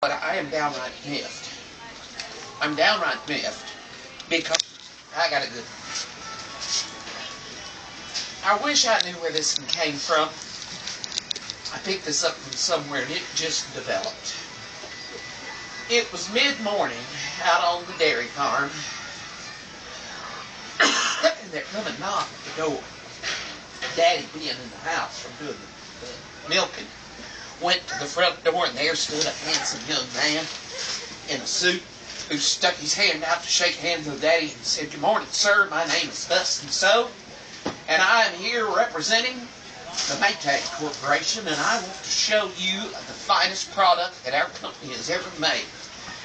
But I am downright miffed. I'm downright miffed because I got a good one. I wish I knew where this one came from. I picked this up from somewhere and it just developed. It was mid-morning out on the dairy farm and there come a knock at the door. Daddy being in the house from doing the milking, went to the front door and there stood a handsome young man in a suit who stuck his hand out to shake hands with Daddy and said, "Good morning, sir. My name is thus and so, and I am here representing the Maytag Corporation, and I want to show you the finest product that our company has ever made.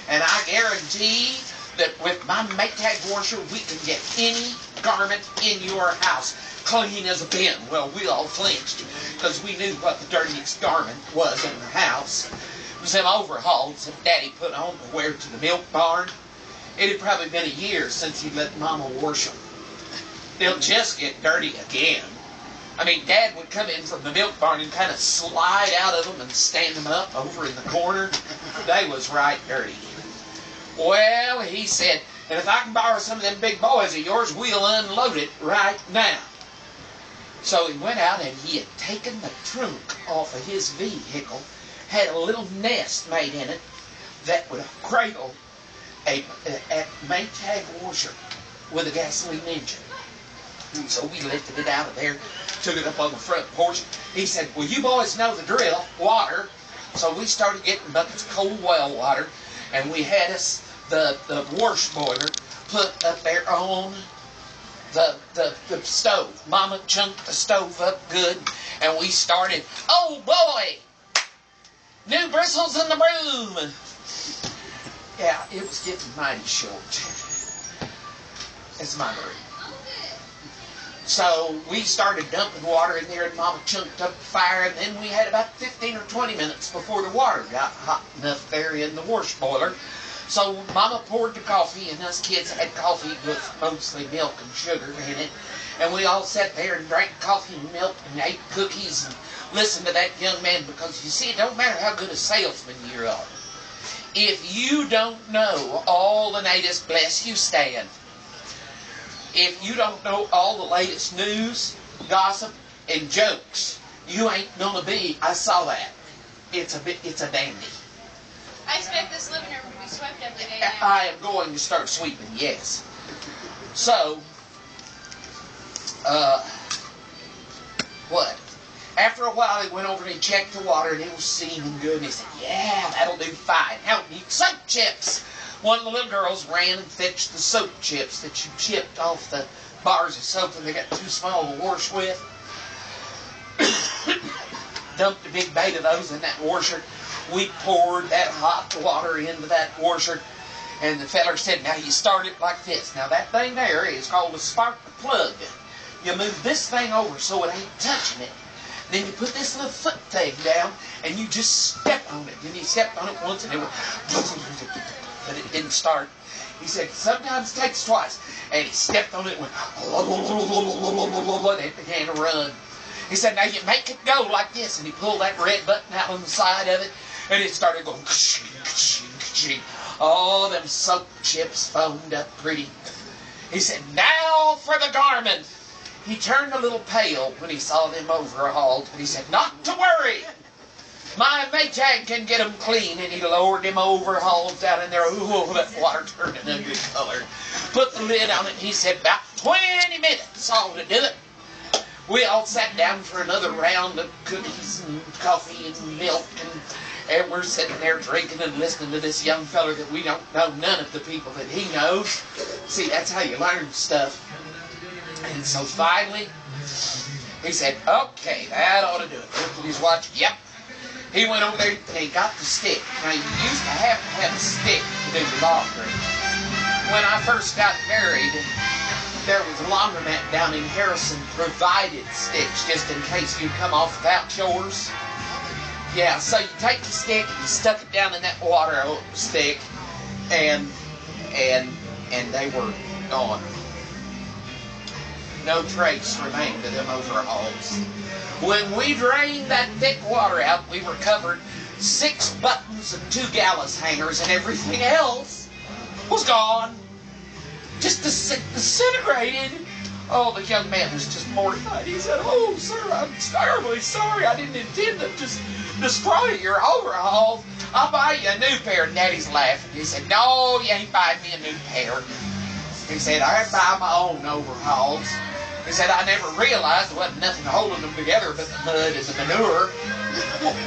And I guarantee that with my Maytag washer, we can get any garment in your house clean as a bin." Well, we all flinched because we knew what the dirtiest garment was in the house. It was them overalls that Daddy put on to wear to the milk barn. It had probably been a year since he let Mama wash them. They'll just get dirty again. I mean, Dad would come in from the milk barn and kind of slide out of them and stand them up over in the corner. They was right dirty. Well, he said, "And if I can borrow some of them big boys of yours, we'll unload it right now." So he went out and he had taken the trunk off of his vehicle, had a little nest made in it that would cradle a Maytag washer with a gasoline engine. So we lifted it out of there, took it up on the front porch. He said, "Well, you boys know the drill, water." So we started getting buckets of cold well water, and we had us the wash boiler put up there on the stove. Mama chunked the stove up good, and we started, "Oh boy, new bristles in the broom." Yeah, it was getting mighty short. It's my dream. So we started dumping water in there, and Mama chunked up the fire, and then we had about 15 or 20 minutes before the water got hot enough there in the wash boiler. So Mama poured the coffee, and us kids had coffee with mostly milk and sugar in it. And we all sat there and drank coffee and milk and ate cookies and listened to that young man, because you see, it don't matter how good a salesman you are. If you don't know all the latest, bless you, Stan. If you don't know all the latest news, gossip, and jokes, you ain't gonna be. I saw that. It's a dandy. I expect this living room to be swept every day now. I am going to start sweeping, yes. So, what? After a while, he went over and he checked the water, and it was steaming good, and he said, "Yeah, that'll do fine. Now we need soap chips." One of the little girls ran and fetched the soap chips that you chipped off the bars of soap, and they got too small to wash with. Dumped a big bait of those in that washer. We poured that hot water into that washer, and the feller said, "Now you start it like this. Now that thing there is called a spark plug. You move this thing over so it ain't touching it. Then you put this little foot thing down, and you just step on it." And he stepped on it once, and it went, but it didn't start. He said, "Sometimes it takes twice." And he stepped on it and went, and it began to run. He said, "Now you make it go like this." And he pulled that red button out on the side of it, and it started going, ka-ching, ka-ching, ka-ching. All them soap chips foamed up pretty. He said, "Now for the garment." He turned a little pale when he saw them overalls, but he said, "Not to worry. My Maytag can get them clean." And he lowered them overalls down in there. Ooh, that water turned an ugly color. Put the lid on it, and he said, "About 20 minutes all to do it." We all sat down for another round of cookies and coffee and milk, and we're sitting there drinking and listening to this young feller that we don't know none of the people that he knows. See, that's how you learn stuff. And so finally, he said, "Okay, that ought to do it." Looked at his watch. Yep. He went over there and he got the stick. Now, you used to have a stick to do the laundry. When I first got married, there was a laundromat down in Harrison provided sticks just in case you come off without yours. Yeah, so you take the stick and you stuck it down in that water stick, and they were gone. No trace remained of them overalls. When we drained that thick water out, we were covered 6 buttons and 2 gallows hangers, and everything else was gone. Just disintegrated. Oh, the young man was just mortified. He said, "Oh, sir, I'm terribly sorry. I didn't intend to just destroy your overalls. I'll buy you a new pair." And Daddy's laughing. He said, "No, you ain't buying me a new pair." He said, "I buy my own overalls." He said, "I never realized there wasn't nothing holding them together but the mud and the manure."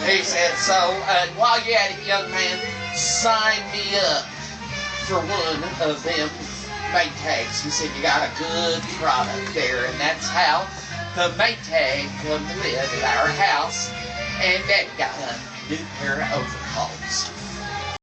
He said, "So, while you're at it, young man, sign me up for one of them Maytags." He said, "You got a good product there." And that's how the Maytag come to live at our house. And Daddy got a new pair of overalls.